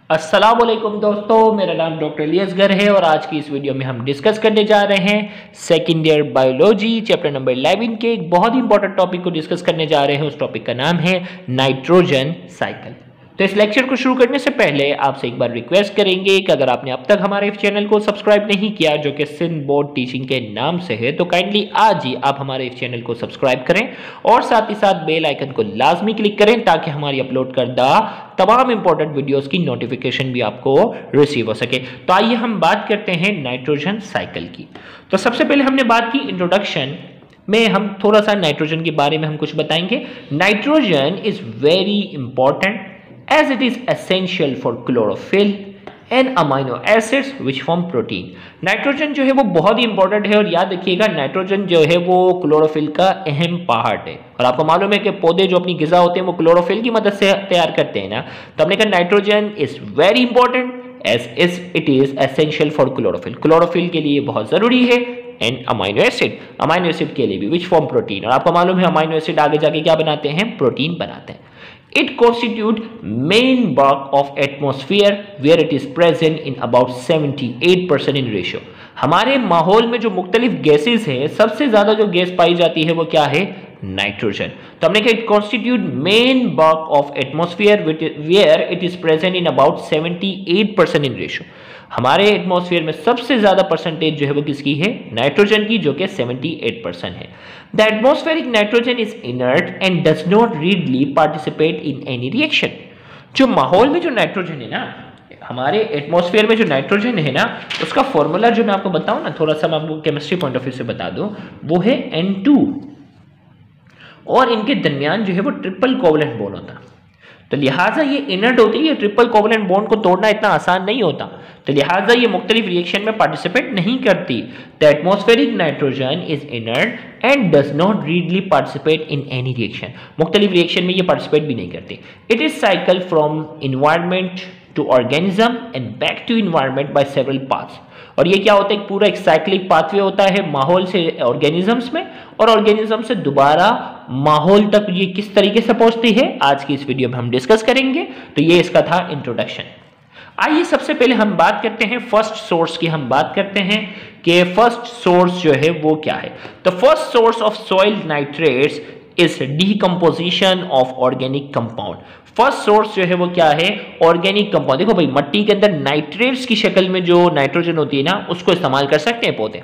अस्सलाम वालेकुम दोस्तों, मेरा नाम डॉक्टर इलियासगर है और आज की इस वीडियो में हम डिस्कस करने जा रहे हैं second year biology chapter number 11 के एक बहुत ही इंपॉर्टेंट टॉपिक को डिस्कस करने जा रहे हैं। उस टॉपिक का नाम है नाइट्रोजन साइकिल। तो इस लेक्चर को शुरू करने से पहले आपसे एक बार रिक्वेस्ट करेंगे कि अगर आपने अब तक हमारे इस चैनल को सब्सक्राइब नहीं किया जो कि सिंध बोर्ड टीचिंग के नाम से है, तो काइंडली आज ही आप हमारे इस चैनल को सब्सक्राइब करें और साथ ही साथ बेल आइकन को लाजमी क्लिक करें ताकि हमारी अपलोड करदा तमाम इंपॉर्टेंट वीडियोस की नोटिफिकेशन भी आपको रिसीव हो सके। तो आइए हम बात करते हैं नाइट्रोजन साइकिल की। तो सबसे पहले हमने बात की इंट्रोडक्शन में, हम थोड़ा सा नाइट्रोजन के बारे में हम कुछ बताएंगे। Nitrogen is very important as it is essential for chlorophyll and amino acids which form protein। Nitrogen जो है वो बहुत ही इंपॉर्टेंट है और याद रखिएगा नाइट्रोजन जो है वो क्लोरोफिल का अहम पार्ट है। और आपको मालूम है कि पौधे जो अपनी ग़िज़ा होते हैं वो क्लोरोफिल की मदद से तैयार करते हैं ना। तो हमने कहा nitrogen is very important as it is essential for chlorophyll, chlorophyll के लिए बहुत जरूरी है। एंड अमाइनो एसिड के लिए भी विच फॉर्म प्रोटीन। और आपको मालूम है अमाइनो एसिड आगे जाके क्या बनाते हैं, प्रोटीन बनाते हैं। It constitute main bulk of atmosphere where it is present in about 78% in ratio। हमारे माहौल में जो मुख्तलिफ गैसेस हैं, सबसे ज्यादा जो गैस पाई जाती है वो क्या है, नाइट्रोजन। तो हमने कहा it constitute main bulk of atmosphere where it is present in about 78% in ratio. हमारे एटमॉस्फेयर में सबसे ज्यादा परसेंटेज जो है वो किसकी है, नाइट्रोजन की, जो कि 78% है। The atmospheric nitrogen is inert and does not readily participate in any reaction. जो माहौल में जो नाइट्रोजन है ना, हमारे एटमॉस्फेयर में जो नाइट्रोजन है ना, उसका फॉर्मूला जो मैं आपको बताऊं ना, थोड़ा सा मैं आपको केमिस्ट्री पॉइंट ऑफ व्यू से बता दूं, वो है N2 और इनके दरमियान जो है वो ट्रिपल कोवलेंट बॉन्ड होता। तो लिहाजा ये इनर्ट होती है, ये ट्रिपल कोवलेंट बॉन्ड को तोड़ना इतना आसान नहीं होता, तो लिहाजा ये मुख्तलिफ रिएक्शन में पार्टिसिपेट नहीं करती। The atmospheric nitrogen is inert and does not readily participate in any reaction. मुख्तलिफ रिएक्शन में ये पार्टिसिपेट भी नहीं करती। It is cycle from environment to organism and back to environment by several paths. और ये क्या होता है, पूरा एक साइक्लिक पाथवे होता है माहौल से ऑर्गेनिजम्स में और ऑर्गेनिज्म से दोबारा माहौल तक ये किस तरीके से पहुंचती है, आज की इस वीडियो में हम डिस्कस करेंगे। तो ये इसका था इंट्रोडक्शन। आइए सबसे पहले हम बात करते हैं फर्स्ट सोर्स की। हम बात करते हैं कि फर्स्ट सोर्स जो है वो क्या है। तो first source of soil nitrates is decomposition of organic compound. First source जो है वो क्या है, ऑर्गेनिक कंपाउंड। देखो भाई, मिट्टी के अंदर नाइट्रेट्स की शक्ल में जो नाइट्रोजन होती है ना, उसको इस्तेमाल कर सकते हैं पौधे।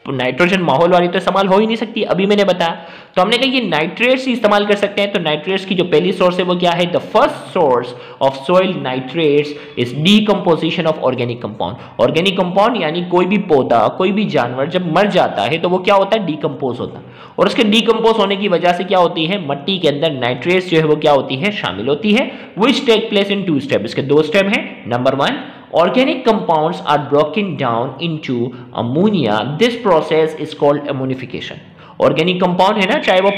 नाइट्रोजन माहौल वाली तो इस्तेमाल हो ही नहीं सकती, अभी मैंने बताया। तो हमने कहा ये नाइट्रेट्स ही इस्तेमाल कर सकते हैं। तो नाइट्रेट्स की जो पहली सोर्स है वो क्या है, the first source of soil nitrates is decomposition of organic compound. Organic compound यानी कोई भी पौधा, कोई भी जानवर जब मर जाता है तो वो क्या होता है, डीकंपोज होता है। और उसके डीकंपोज होने की वजह से क्या होती है, मिट्टी के अंदर नाइट्रेट्स जो है वो क्या होती है, शामिल होती है। Which take place in 2 step. इसके 2 स्टेप हैं। Number 1, organic compounds are broken down into ammonia। This process is called ammonification। Organic compound है ना, चाहे वो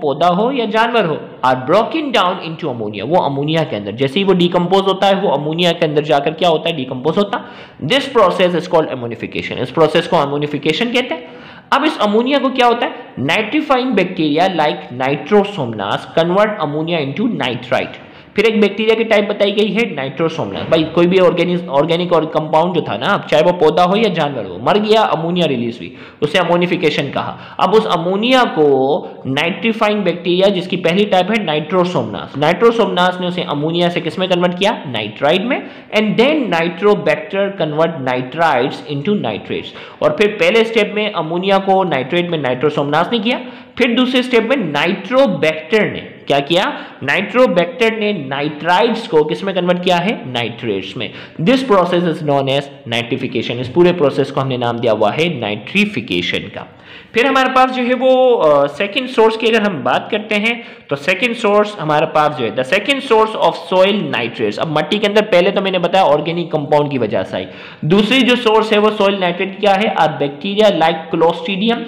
पौधा हो या जानवर हो, are broken down into ammonia। वो अमोनिया के अंदर, जैसे ही वो डिकम्पोज होता है वो अमोनिया के अंदर जाकर क्या होता है, डिकम्पोज होता। This process is called ammonification. इस प्रोसेस को अमोनिफिकेशन कहते हैं। अब इस अमोनिया को क्या होता है, nitrifying bacteria like nitrosomonas convert ammonia into nitrite. फिर एक बैक्टीरिया की टाइप बताई गई है नाइट्रोसोमनास। भाई कोई भी ऑर्गेनिक और कंपाउंड जो था ना, चाहे वो पौधा हो या जानवर हो, मर गया, अमोनिया रिलीज हुई, उसे अमोनिफिकेशन कहा। अब उस अमोनिया को नाइट्रीफाइंग बैक्टीरिया जिसकी पहली टाइप है नाइट्रोसोमनास ने उसे अमोनिया से किस में कन्वर्ट किया, नाइट्राइड में। And then Nitrobacter convert nitrides into nitrates. और फिर पहले स्टेप में अमोनिया को नाइट्रेट में नाइट्रोसोमनास ने किया। फिर दूसरे स्टेप में नाइट्रोबैक्टर ने क्या किया, नाइट्रोबैक्टर ने नाइट्राइड्स को किस में कन्वर्ट किया है, नाइट्रेट्स में। This process is known as nitrification. इस पूरे प्रोसेस को हमने नाम दिया हुआ है नाइट्रिफिकेशन का। फिर हमारे पास जो है वो सेकंड सोर्स की अगर हम बात करते हैं तो सेकंड सोर्स हमारे पास जो है the second source of soil nitrates. अब मिट्टी के अंदर पहले तो मैंने बताया ऑर्गेनिक कंपाउंड की वजह से आई। दूसरी जो सोर्स है वो सॉइल नाइट्रेट क्या है, are bacteria like Clostridium,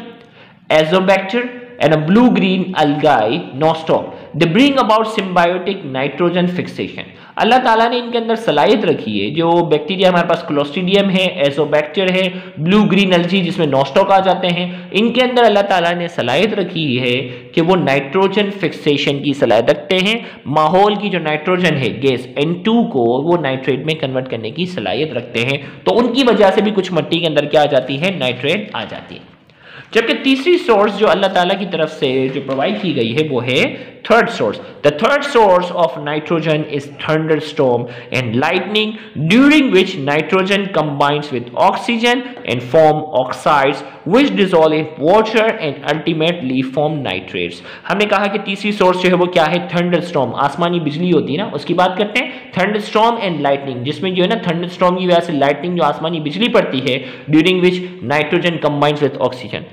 Azotobacter and a blue-green algae, nostoc। They bring about symbiotic nitrogen fixation। अल्लाह ताला ने इनके अंदर सलाहियत रखी है। जो बैक्टीरिया हमारे पास क्लोस्ट्रीडियम है, एजोबैक्टर है, ब्लू ग्रीन एल्गी जिसमें नॉस्टॉक आ जाते हैं, इनके अंदर अल्लाह ताला ने सलाहियत रखी है कि वो नाइट्रोजन फिक्सेशन की सलाहियत रखते हैं। माहौल की जो नाइट्रोजन है गैस N2 को वो नाइट्रेट में कन्वर्ट करने की सलाहियत रखते हैं। तो उनकी वजह से भी कुछ मिट्टी के अंदर क्या आ जाती है, नाइट्रेट आ जाती है। जबकि तीसरी सोर्स जो अल्लाह ताला की तरफ से जो प्रोवाइड की गई है वो है third source. The third source of nitrogen is thunderstorm and lightning during which nitrogen combines with oxygen and form oxides which dissolve in water and ultimately form nitrates। हमने कहा कि तीसरी सोर्स जो है वो क्या है, थंडरस्टॉर्म, आसमानी बिजली होती है ना, उसकी बात करते हैं। थंडरस्टॉर्म एंड लाइटनिंग, जिसमें जो है ना थंडरस्टॉर्म की वजह से लाइटनिंग जो आसमानी बिजली पड़ती है, during which nitrogen combines with oxygen,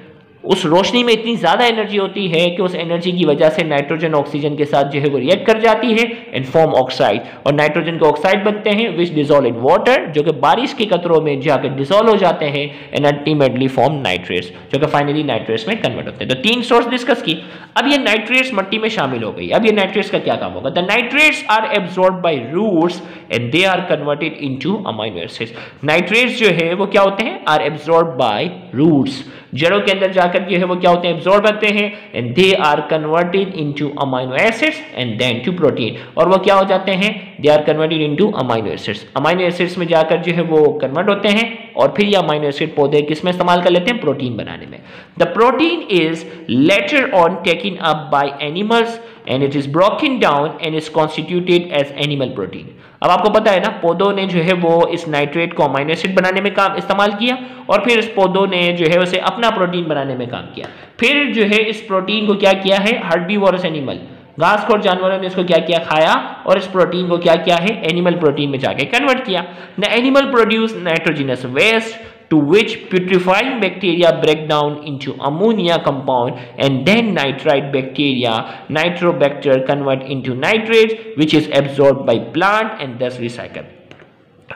उस रोशनी में इतनी ज्यादा एनर्जी होती है कि उस एनर्जी की वजह से नाइट्रोजन ऑक्सीजन के साथ जो है वो रिएक्ट कर जाती है एंड फॉर्म ऑक्साइड, और नाइट्रोजन के ऑक्साइड बनते हैं विच डिसॉल्व इन वाटर, जो कि बारिश के कतरों में जाकर डिसॉल्व हो जाते हैं एंड अल्टीमेटली फॉर्म नाइट्रेट्स, जो कि फाइनली नाइट्रेट्स में कन्वर्ट होते हैं। तो तीन सोर्स डिस्कस की। अब ये नाइट्रेट्स मिट्टी में शामिल हो गई। अब ये नाइट्रेट्स का क्या काम होगा? The nitrates are absorbed by roots and they are converted into amino acids. Nitrates जो है वो क्या होते हैं, आर एब्सॉर्ब्ड बाय रूट्स, जड़ों के अंदर जाकर जो है वो क्या होते हैं, एब्सॉर्ब करते हैं and they are converted into amino acids and then to protein, और वो क्या हो जाते हैं, they are converted into amino acids. Amino acids में जाकर जो है वो कन्वर्ट होते हैं और फिर ये अमीनो एसिड पौधे किसमें इस्तेमाल कर लेते हैं, प्रोटीन बनाने में। The protein is later on taken up by animals and it is broken down and is constituted as animal protein। अब आपको पता है ना, पौधों ने जो है वो इस नाइट्रेट को अमीनो एसिड बनाने में काम इस्तेमाल किया और फिर इस पौधों ने जो है उसे अपना प्रोटीन बनाने में काम किया। फिर जो है इस प्रोटीन को क्या किया है, हर्बीवोरस एनिमल, घासखोर जानवरों ने इसको क्या किया, खाया, और इस प्रोटीन को क्या किया है, एनिमल प्रोटीन में जाके कन्वर्ट किया। The animal produce nitrogenous waste to which putrefying bacteria break down into ammonia compound and then nitrite bacteria, nitrobacter, convert into nitrates which is absorbed by plant and thus recycled।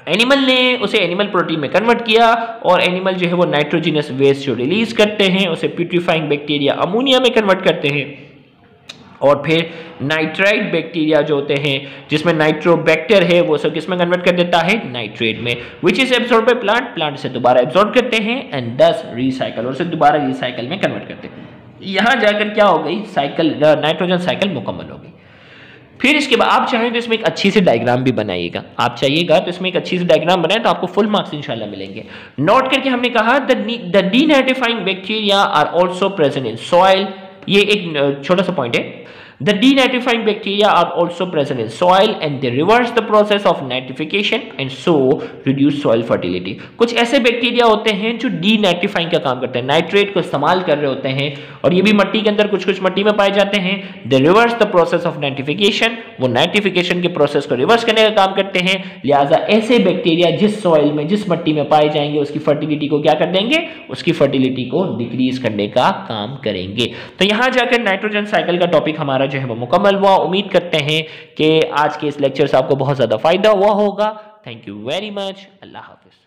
Animal ने उसे animal protein में convert किया और animal जो है वो nitrogenous waste जो release करते हैं उसे प्यूट्रीफाइंग बैक्टीरिया अमोनिया में कन्वर्ट करते हैं, और फिर नाइट्राइट बैक्टीरिया जो होते हैं जिसमें नाइट्रोबैक्टर है वो सब किसमें कन्वर्ट कर देता है, नाइट्रेट में, which is absorb by plant, plant से दोबारा एब्सॉर्ब करते हैं एंड दस रिसाइकल, और उसे दोबारा रिसाइकल में कन्वर्ट करते हैं। यहां जाकर क्या हो गई, साइकिल, नाइट्रोजन साइकिल मुकम्मल हो गई। फिर इसके बाद आप चाहें तो इसमें एक अच्छी सी डायग्राम भी बनाइएगा, आप चाहिएगा तो इसमें एक अच्छी सी डायग्राम बनाए तो आपको फुल मार्क्स इंशाल्लाह मिलेंगे। नोट करके हमने कहा the denitrifying bacteria are also present in soil, ये एक छोटा सा पॉइंट है। The denitrifying bacteria are also present in soil and they reverse the process of nitrification and so reduce soil fertility। कुछ ऐसे बैक्टीरिया होते हैं जो डीनाइट्रिफाइंग का काम करते हैं, नाइट्रेट को इस्तेमाल कर रहे होते हैं, और ये भी मिट्टी के अंदर कुछ कुछ मिट्टी में पाए जाते हैं। They reverse the process of nitrification, वो नाइट्रिफिकेशन के प्रोसेस को रिवर्स करने का काम करते हैं। लिहाजा ऐसे बैक्टीरिया जिस सॉइल में, जिस मिट्टी में पाए जाएंगे उसकी फर्टिलिटी को क्या कर देंगे, उसकी फर्टिलिटी को डिक्रीज करने का काम करेंगे। तो यहां जाकर नाइट्रोजन साइकिल का टॉपिक हमारा जो है वो मुकम्मल हुआ। उम्मीद करते हैं कि आज के इस लेक्चर से आपको बहुत ज्यादा फायदा हुआ होगा। Thank you very much. Allah Hafiz.